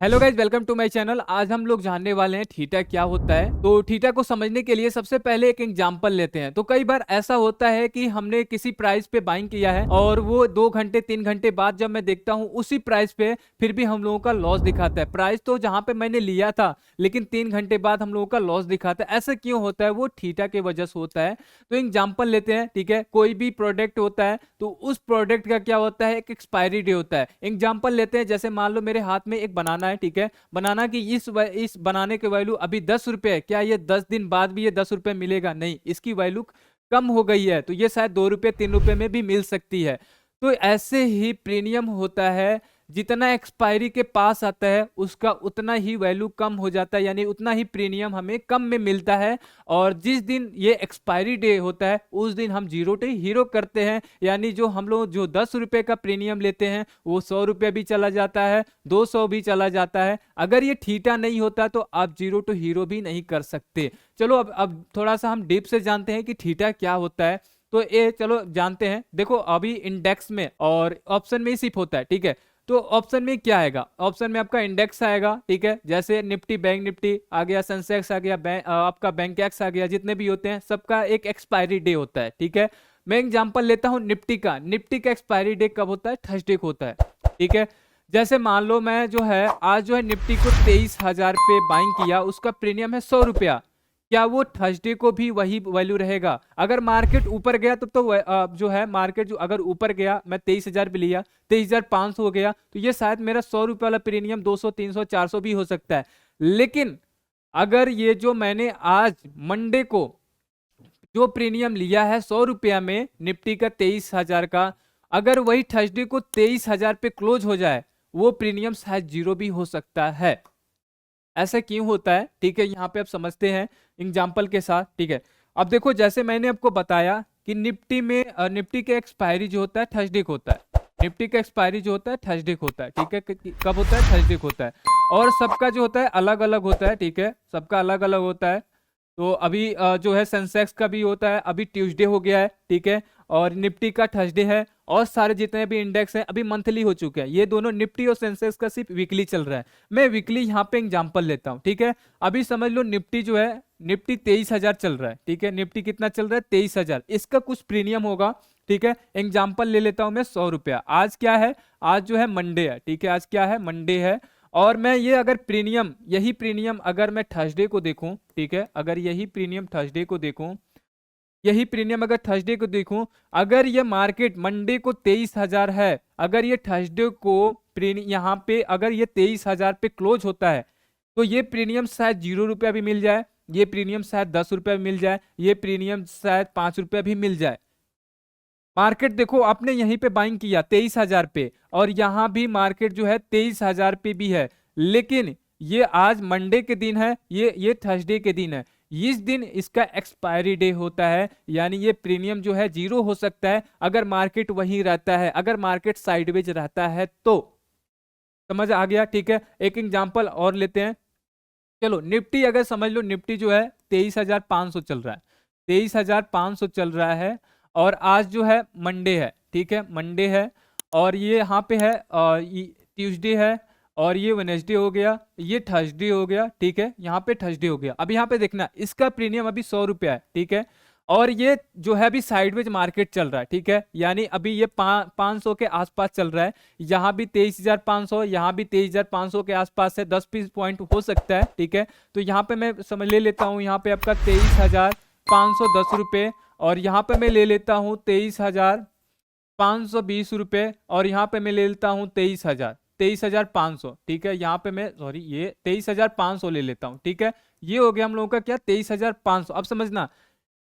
Hello guys, welcome to my channel. आज हम लोग जानने वाले हैं थीटा क्या होता है। तो थीटा को समझने के लिए सबसे पहले एक एग्जांपल लेते हैं। तो कई बार ऐसा होता है कि हमने किसी प्राइस पे बाइंग किया है और वो 2 घंटे 3 घंटे बाद जब मैं देखता हूँ उसी प्राइस पे फिर भी हम लोगों का लॉस दिखाता है। प्राइस तो जहां पे मैंने लिया था लेकिन 3 घंटे बाद हम लोगों का लॉस दिखाता है। ऐसा क्यों होता है? वो थीटा के वजह से होता है। तो एग्जाम्पल लेते हैं, ठीक है। कोई भी प्रोडक्ट होता है तो उस प्रोडक्ट का क्या होता है, एक एक्सपायरी डे होता है। एग्जाम्पल लेते हैं, जैसे मान लो मेरे हाथ में एक बनाना है, ठीक है। बनाना की इस बनाने के वैल्यू अभी 10 रुपए है। क्या ये 10 दिन बाद भी ये 10 रुपए मिलेगा? नहीं, इसकी वैल्यू कम हो गई है, तो ये शायद 2 रुपए 3 रुपए में भी मिल सकती है। तो ऐसे ही प्रीमियम होता है, जितना एक्सपायरी के पास आता है उसका उतना ही वैल्यू कम हो जाता है, यानी उतना ही प्रीमियम हमें कम में मिलता है। और जिस दिन ये एक्सपायरी डे होता है उस दिन हम जीरो टू हीरो करते हैं, यानी जो हम लोग जो 10 रुपए का प्रीमियम लेते हैं वो 100 रुपये भी चला जाता है, 200 भी चला जाता है। अगर ये थीटा नहीं होता तो आप जीरो टू हीरो भी नहीं कर सकते। चलो अब थोड़ा सा हम डीप से जानते हैं कि थीटा क्या होता है। तो ये चलो जानते हैं। देखो, अभी इंडेक्स में और ऑप्शन में ही सिर्फ होता है, ठीक है। तो ऑप्शन में क्या आएगा? ऑप्शन में आपका इंडेक्स आएगा, ठीक है। जैसे निफ्टी, बैंक निफ्टी आ गया, सेंसेक्स आ गया, आपका बैंक एक्स आ गया, जितने भी होते हैं सबका एक एक्सपायरी डे होता है, ठीक है। मैं एग्जांपल लेता हूं निफ्टी का। निफ्टी का एक्सपायरी डे कब होता है? थर्सडे को होता है, ठीक है। जैसे मान लो मैं जो है आज जो है निफ्टी को 23,000 पे बाइंग किया, उसका प्रीमियम है 100 रुपया। क्या वो थर्सडे को भी वही वैल्यू रहेगा? अगर मार्केट ऊपर गया तब तो जो है मार्केट जो अगर ऊपर गया, मैं 23,000 पे लिया, 23,500 हो गया, तो ये शायद मेरा 100 रुपये वाला प्रीमियम 200 300 400 भी हो सकता है। लेकिन अगर ये जो मैंने आज मंडे को जो प्रीमियम लिया है 100 रुपया में निफ्टी का 23,000 का, अगर वही थर्सडे को 23,000 पे क्लोज हो जाए, वो प्रीमियम शायद जीरो भी हो सकता है। ऐसा क्यों होता है, ठीक है, यहाँ पे आप समझते हैं एग्जाम्पल के साथ, ठीक है। अब देखो, जैसे मैंने आपको बताया कि निफ्टी में निफ्टी का एक्सपायरी जो होता है थर्सडे को होता है। निफ्टी का एक्सपायरी जो होता है थर्सडे को होता है, ठीक है। कब होता है? थर्सडे को होता है। और सबका जो होता है अलग अलग होता है, ठीक है, सबका अलग अलग होता है। तो अभी जो है सेंसेक्स का भी होता है, अभी ट्यूसडे हो गया है, ठीक है। और निफ्टी का थर्सडे है। और सारे जितने भी इंडेक्स हैं अभी मंथली हो चुके हैं। ये दोनों निफ्टी और सेंसेक्स का सिर्फ वीकली चल रहा है। मैं वीकली यहाँ पे एग्जांपल लेता हूँ, ठीक है। अभी समझ लो निफ्टी जो है, निफ्टी 23,000 चल रहा है, ठीक है। निफ्टी कितना चल रहा है? 23,000। इसका कुछ प्रीमियम होगा, ठीक है। एग्जाम्पल ले लेता हूँ मैं 100 रुपया। आज क्या है? आज जो है मंडे है, ठीक है। आज क्या है? मंडे है। और मैं ये अगर प्रीमियम, यही प्रीमियम अगर मैं थर्सडे को देखूं, ठीक है, अगर यही प्रीमियम थर्सडे को देखूं, यही प्रीमियम अगर थर्सडे को देखूं, अगर ये मार्केट मंडे को 23,000 है, अगर ये थर्सडे को प्रीमियम यहाँ पे अगर ये 23,000 पे क्लोज होता है, तो ये प्रीमियम शायद 0 रुपया भी मिल जाए, ये प्रीमियम शायद 10 रुपया भी मिल जाए, ये प्रीमियम शायद 5 रुपया भी मिल जाए। मार्केट देखो, आपने यहीं पे बाइंग किया 23,000 पे, और यहां भी मार्केट जो है 23,000 पे भी है। लेकिन ये आज मंडे के दिन है, ये थर्सडे के दिन है। इस दिन इसका एक्सपायरी डे होता है, यानी ये प्रीमियम जो है जीरो हो सकता है अगर मार्केट वहीं रहता है, अगर मार्केट साइडवेज रहता है तो। समझ आ गया, ठीक है। एक एग्जांपल और लेते हैं। चलो, निफ्टी अगर समझ लो, निफ्टी जो है 23,500 चल रहा है, 23,500 चल रहा है। और आज जो है मंडे है, ठीक है, मंडे है। और ये यहाँ पे है ट्यूसडे है, और ये वेनेसडे हो गया, ये थर्सडे हो गया, ठीक है। यहाँ पे थर्सडे हो गया। अब यहाँ पे देखना, इसका प्रीमियम अभी 100 रुपया है, ठीक है। और ये जो है अभी साइडवेज मार्केट चल रहा है, ठीक है, यानी अभी ये 500 के आसपास चल रहा है। यहाँ भी 23,500, यहाँ भी 23,500 के आसपास है, 10-20 पॉइंट हो सकता है, ठीक है। तो यहाँ पे मैं समझ ले लेता हूँ, यहाँ पे आपका 23,510 रुपये, और यहाँ पे मैं ले लेता हूँ 23,520 रुपये, और यहाँ पे मैं ले लेता हूँ 23,500, ठीक है। यहाँ पे मैं सॉरी, ये 23,500 ले लेता हूँ, ठीक है। ये हो गया हम लोगों का क्या? 23,500। अब समझना,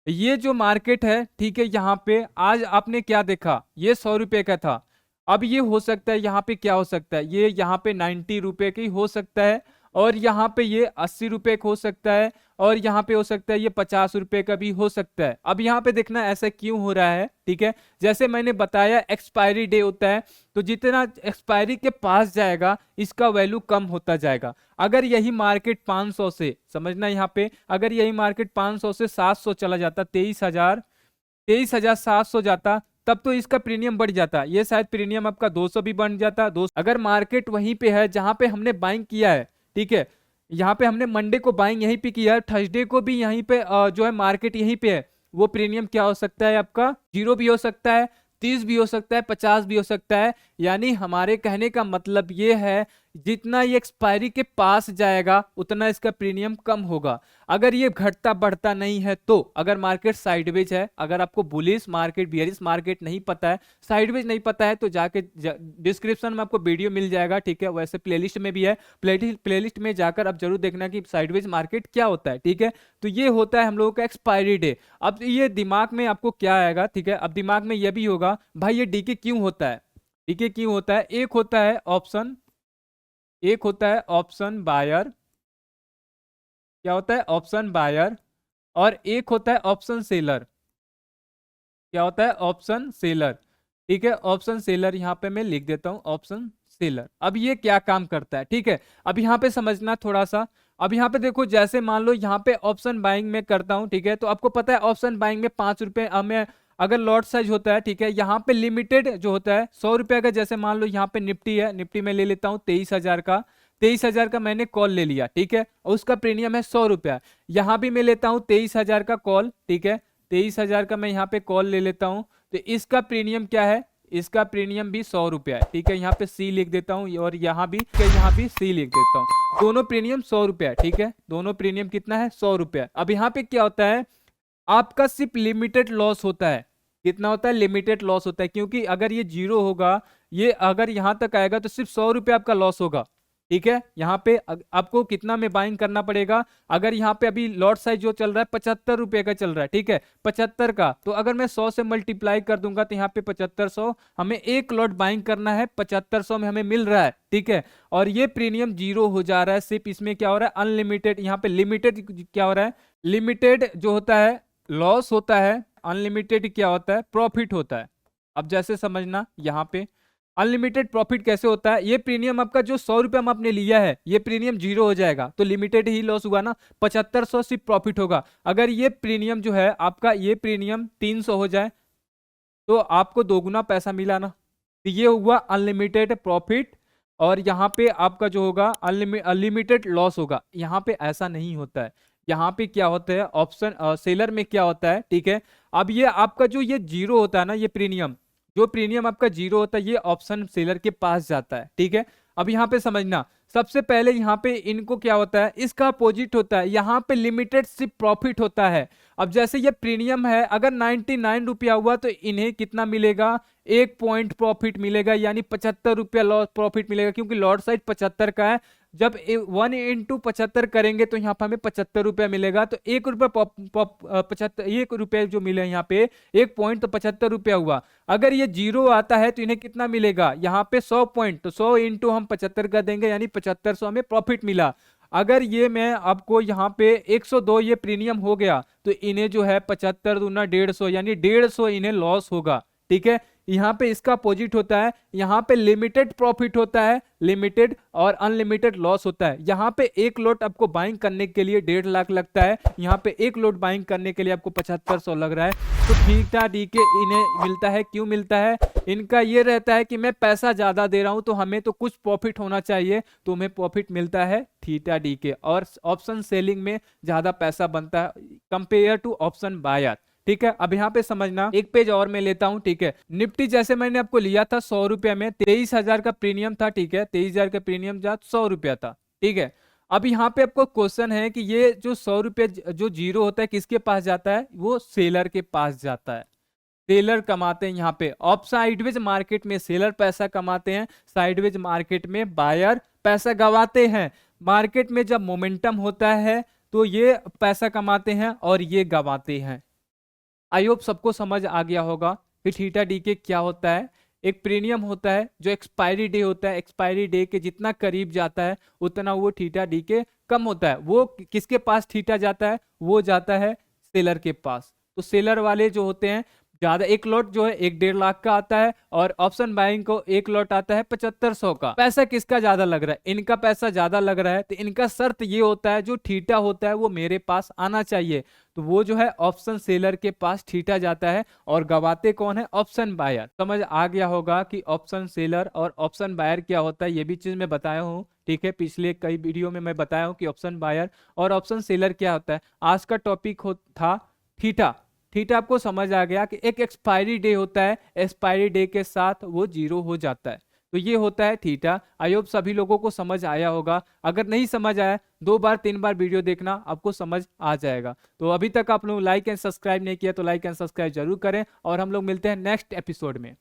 ये जो मार्केट है, ठीक है, यहाँ पे आज आपने क्या देखा? ये 100 रुपये का था। अब ये हो सकता है यहाँ पे क्या हो सकता है? ये यहाँ पे 90 रुपये की हो सकता है, और यहाँ पे ये 80 रुपये का हो सकता है, और यहाँ पे हो सकता है ये 50 रुपये का भी हो सकता है। अब यहाँ पे देखना ऐसा क्यों हो रहा है, ठीक है। जैसे मैंने बताया एक्सपायरी डे होता है, तो जितना एक्सपायरी के पास जाएगा इसका वैल्यू कम होता जाएगा। अगर यही मार्केट 500 से, समझना यहाँ पे, अगर यही मार्केट 500 से 700 चला जाता, 23,700 जाता, तब तो इसका प्रीमियम बढ़ जाता, ये शायद प्रीमियम आपका 200 भी बन जाता। 200 अगर मार्केट वहीं पे है जहां पे हमने बाइंग किया है, ठीक है, यहाँ पे हमने मंडे को बाइंग यहीं पे किया है, थर्सडे को भी यहीं पे जो है मार्केट यहीं पे है, वो प्रीमियम क्या हो सकता है आपका 0 भी हो सकता है, 30 भी हो सकता है, 50 भी हो सकता है। यानी हमारे कहने का मतलब ये है जितना ये एक्सपायरी के पास जाएगा उतना इसका प्रीमियम कम होगा। अगर ये घटता बढ़ता नहीं है तो, अगर मार्केट साइडवेज है, अगर आपको बुलिश मार्केट बियरिश मार्केट नहीं पता है, साइडवेज नहीं पता है, तो जाके डिस्क्रिप्शन में आपको वीडियो मिल जाएगा, ठीक है, वैसे प्लेलिस्ट में भी है, प्लेलिस्ट में जाकर आप जरूर देखना कि साइडवेज मार्केट क्या होता है, ठीक है। तो ये होता है हम लोगों का एक्सपायरी डे। अब ये दिमाग में आपको क्या आएगा, ठीक है, अब दिमाग में यह भी होगा भाई ये डीके क्यों होता है, डीके क्यों होता है। एक होता है ऑप्शन, एक होता है ऑप्शन बायर, क्या होता है ऑप्शन बायर, और एक होता है ऑप्शन सेलर, क्या होता है ऑप्शन सेलर, ठीक है, ऑप्शन सेलर यहाँ पे मैं लिख देता हूँ ऑप्शन सेलर। अब ये क्या काम करता है, ठीक है, अब यहाँ पे समझना थोड़ा सा। अब यहाँ पे देखो, जैसे मान लो यहाँ पे ऑप्शन बाइंग में करता हूँ, ठीक है, तो आपको पता है ऑप्शन बाइंग में 5 रुपए हमें अगर लॉट साइज होता है, ठीक है, यहाँ पे लिमिटेड जो होता है 100 रुपए का, जैसे मान लो यहाँ पे निफ्टी है, निफ्टी में ले लेता हूँ 23,000 का, 23,000 का मैंने कॉल ले लिया, ठीक है, और उसका प्रीमियम है 100 रुपया। यहाँ भी मैं लेता हूँ 23,000 का कॉल, ठीक है, 23,000 का मैं यहाँ पे कॉल ले लेता हूँ, तो इसका प्रीमियम क्या है, इसका प्रीमियम भी 100 रुपया है, ठीक है, यहाँ पे सी लिख देता हूँ और यहाँ भी सी लिख देता हूँ, दोनों प्रीमियम 100 रुपया, ठीक है, दोनों प्रीमियम कितना है 100 रुपया। अब यहाँ पे क्या होता है, आपका सिर्फ लिमिटेड लॉस होता है, कितना होता है लिमिटेड लॉस होता है, क्योंकि अगर ये 0 होगा, ये अगर यहाँ तक आएगा तो सिर्फ 100 रुपया आपका लॉस होगा, ठीक है। यहाँ पे आपको कितना में बाइंग करना पड़ेगा, अगर यहाँ पे अभी लॉट साइज जो चल रहा है 75 रुपए का चल रहा है, ठीक है, 75 का, तो अगर मैं 100 से मल्टीप्लाई कर दूंगा तो यहाँ पे 7500 हमें एक लॉट बाइंग करना है, 7500 में हमें मिल रहा है, ठीक है, और ये प्रीमियम 0 हो जा रहा है। सिर्फ इसमें क्या हो रहा है अनलिमिटेड, यहाँ पे लिमिटेड क्या हो रहा है, लिमिटेड जो होता है लॉस होता है, अनलिमिटेड क्या होता है प्रॉफिट होता है। अब जैसे समझना, यहाँ पे अनलिमिटेड प्रॉफिट कैसे होता है, ये प्रीमियम आपका जो 100 रुपया हम आपने लिया है, ये प्रीमियम 0 हो जाएगा तो लिमिटेड ही लॉस हुआ ना, 7500 सिर्फ प्रॉफिट होगा। अगर ये प्रीमियम जो है आपका, ये प्रीमियम 300 हो जाए तो आपको दोगुना पैसा मिला ना, तो ये हुआ अनलिमिटेड प्रॉफिट, और यहाँ पे आपका जो होगा अनलिमिटेड लॉस होगा। यहाँ पे ऐसा नहीं होता है, यहाँ पे क्या होता है ऑप्शन सेलर में क्या होता है, ठीक है। अब ये आपका जो ये 0 होता है ना, ये प्रीमियम, जो प्रीमियम आपका 0 होता है ये ऑप्शन सेलर के पास जाता है, ठीक है। अब यहाँ पे समझना, सबसे पहले यहाँ पे इनको क्या होता है, इसका अपोजिट होता है, यहाँ पे लिमिटेड सिर्फ प्रॉफिट होता है। अब जैसे ये प्रीमियम है, अगर 99 रुपया हुआ तो इन्हें कितना मिलेगा, 1 पॉइंट प्रॉफिट मिलेगा, यानी 75 रुपया लॉस प्रॉफिट मिलेगा, क्योंकि लॉट साइज 75 का है। जब 1 इंटू 75 करेंगे तो यहाँ पर हमें 75 रुपया मिलेगा, तो 1 रुपया 75, 1 रुपये जो मिले यहाँ पे 1 पॉइंट, तो 75 रुपया हुआ। अगर ये 0 आता है तो इन्हें कितना मिलेगा, यहाँ पे 100 पॉइंट, तो 100 इंटू हम 75 कर देंगे, यानी 7500 हमें प्रॉफिट मिला। अगर ये मैं आपको यहाँ पे 102 ये प्रीमियम हो गया तो इन्हें जो है 75 दूना 150, यानी 150 इन्हें लॉस होगा, ठीक है। यहाँ पे इसका अपोजिट होता है, यहाँ पे लिमिटेड प्रॉफिट होता है, लिमिटेड, और अनलिमिटेड लॉस होता है। यहाँ पे एक लोट आपको बाइंग करने के लिए 1.5 लाख लगता है, यहाँ पे एक लोट बाइंग करने के लिए आपको 7500 लग रहा है। तो थीटा डीके इन्हें मिलता है, क्यों मिलता है, इनका ये रहता है कि मैं पैसा ज्यादा दे रहा हूं तो हमें तो कुछ प्रॉफिट होना चाहिए, तो हमें प्रॉफिट मिलता है थीटा डीके, और ऑप्शन सेलिंग में ज्यादा पैसा बनता है कंपेयर टू ऑप्शन बायर, ठीक है। अब यहाँ पे समझना, एक पेज और मैं लेता हूँ, ठीक है। निफ्टी जैसे मैंने आपको लिया था 100 रुपया में, 23,000 का प्रीमियम था, ठीक है, 23,000 का प्रीमियम जा 100 रुपया था, ठीक है। अब यहाँ पे आपको क्वेश्चन है कि ये जो 100 रुपया जो 0 होता है किसके पास जाता है, वो सेलर के पास जाता है, सेलर कमाते हैं यहाँ पे। ऑफ साइडवेज मार्केट में सेलर पैसा कमाते हैं, साइडवेज मार्केट में बायर पैसा गवाते हैं। मार्केट में जब मोमेंटम होता है तो ये पैसा कमाते हैं और ये गवाते हैं। आई होप सबको समझ आ गया होगा कि थीटा डीके क्या होता है। एक प्रीमियम होता है जो एक्सपायरी डे होता है, एक्सपायरी डे के जितना करीब जाता है उतना वो थीटा डीके कम होता है। वो किसके पास थीटा जाता है, वो जाता है सेलर के पास। तो सेलर वाले जो होते हैं ज्यादा एक लॉट जो है 1-1.5 लाख का आता है और ऑप्शन बाइंग को एक लॉट आता है 7500 का। पैसा किसका ज्यादा लग रहा है? इनका पैसा ज्यादा लग रहा है, तो इनका शर्त ये होता है जो थीटा होता है वो मेरे पास आना चाहिए। तो वो जो है ऑप्शन सेलर के पास थीटा जाता है और गवाते कौन है? Option buyer. समझ आ गया होगा कि ऑप्शन सेलर और ऑप्शन बायर क्या होता है, ये भी चीज मैं बताया हूँ। ठीक है, पिछले कई वीडियो में मैं बताया हूँ कि ऑप्शन बायर और ऑप्शन सेलर क्या होता है। आज का टॉपिक था थीटा। थीटा आपको समझ आ गया कि एक एक्सपायरी डे होता है, एक्सपायरी डे के साथ वो जीरो हो जाता है। तो ये होता है थीटा। आई होप सभी लोगों को समझ आया होगा। अगर नहीं समझ आया 2 बार 3 बार वीडियो देखना, आपको समझ आ जाएगा। तो अभी तक आप लोग लाइक एंड सब्सक्राइब नहीं किया तो लाइक एंड सब्सक्राइब जरूर करें और हम लोग मिलते हैं नेक्स्ट एपिसोड में।